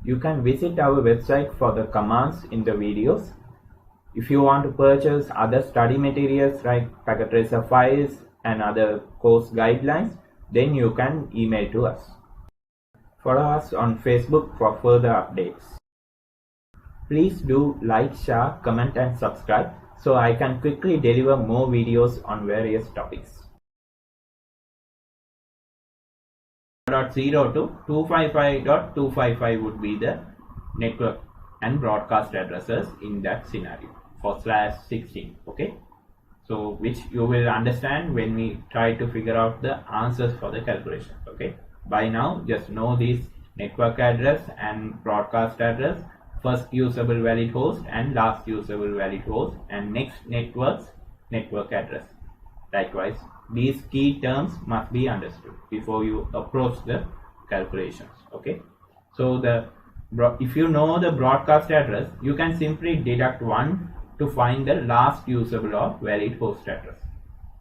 You can visit our website for the commands in the videos. If you want to purchase other study materials like packet tracer files and other course guidelines, then you can email to us. Follow us on Facebook for further updates. Please do like, share, comment and subscribe so I can quickly deliver more videos on various topics. 0 to 255.255 would be the network and broadcast addresses in that scenario for /16. Okay, so which you will understand when we try to figure out the answers for the calculation. Okay, by now just know this network address and broadcast address, first usable valid host and last usable valid host, and next network address. Likewise, these key terms must be understood before you approach the calculations. Okay, so if you know the broadcast address, you can simply deduct 1 to find the last usable or valid host address.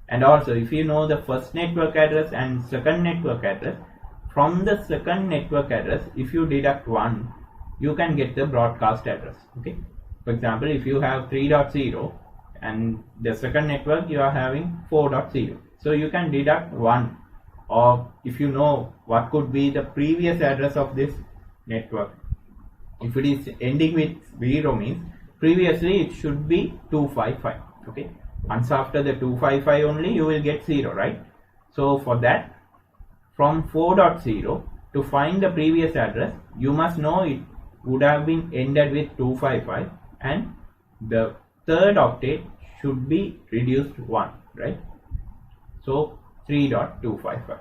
And also, if you know the first network address and second network address, from the second network address, if you deduct 1, you can get the broadcast address. Okay, for example, if you have 3.0 and the second network you are having 4.0, so you can deduct 1, or if you know what could be the previous address of this network, if it is ending with 0 means previously it should be 255. Okay, once after the 255 only you will get 0, right? So for that, from 4.0 to find the previous address, you must know it would have been ended with 255 and the third octet should be reduced 1, right? So 3.255.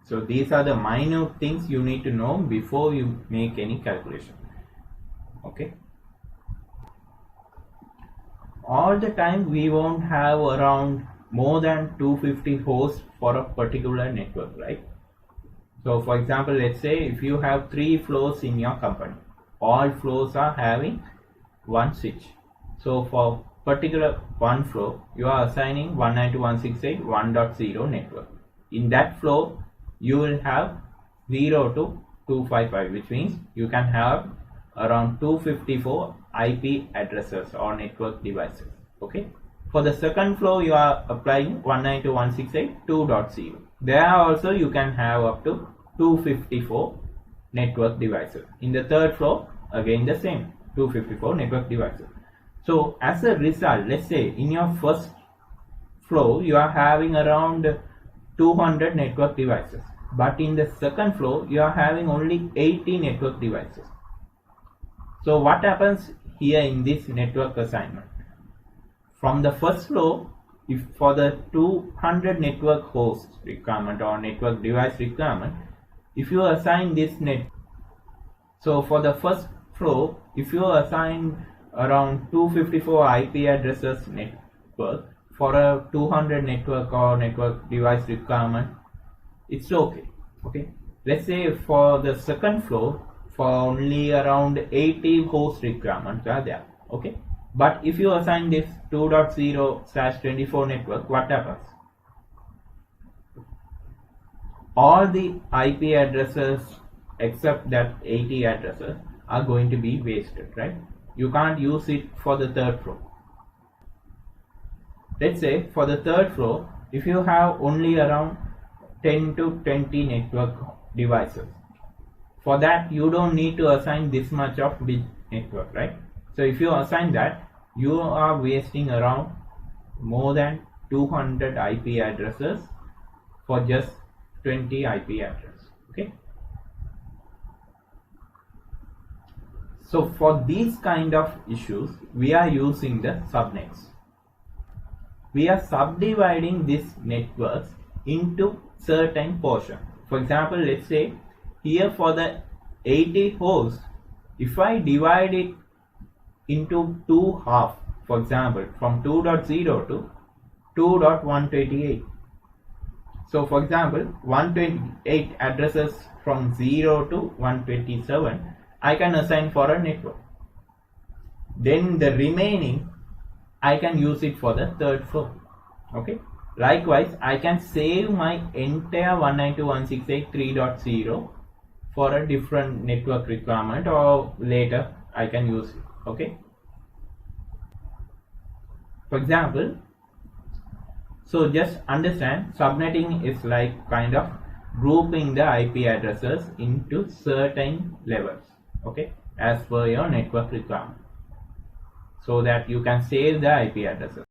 So these are the minor things you need to know before you make any calculation. Okay, all the time we won't have around more than 250 hosts for a particular network, right? So for example, let's say if you have 3 floors in your company, all floors are having one switch. So for particular one floor, you are assigning 192.168.1.0 network. In that floor, you will have 0 to 255, which means you can have around 254 IP addresses or network devices. Okay, for the second floor, you are applying 192.168.2.0. There also you can have up to 254 network devices. In the third floor, again the same 254 network devices. So as a result, let's say in your first floor you are having around 200 network devices, but in the second floor you are having only 80 network devices. So what happens here in this network assignment? From the first floor, if for the 200 network host requirement or network device requirement, if you assign this so for the first floor, if you assign around 254 IP addresses network for a 200 network or network device requirement, it's okay. Okay, let's say for the second floor, for only around 80 host requirements are there. Okay, but if you assign this 2.0/24 network, what happens? All the IP addresses except that 80 addresses are going to be wasted, right? You can't use it for the third floor. Let's say for the third floor, if you have only around 10 to 20 network devices, for that you don't need to assign this much of big network, right? So if you assign that, you are wasting around more than 200 IP addresses for just 20 IP addresses. Okay, so for these kind of issues, we are using the subnets. We are subdividing these networks into certain portions. For example, let's say here for the 80 hosts, if I divide it into 2 halves, for example from 2.0 to 2.128. So for example, 128 addresses from 0 to 127 I can assign for a network. Then the remaining I can use it for the third floor. Okay, Likewise, I can save my entire 192.168.3.0 for a different network requirement, or later I can use it. Okay. For example, so just understand, subnetting is like kind of grouping the IP addresses into certain levels, okay, as per your network requirement, so that you can save the IP addresses.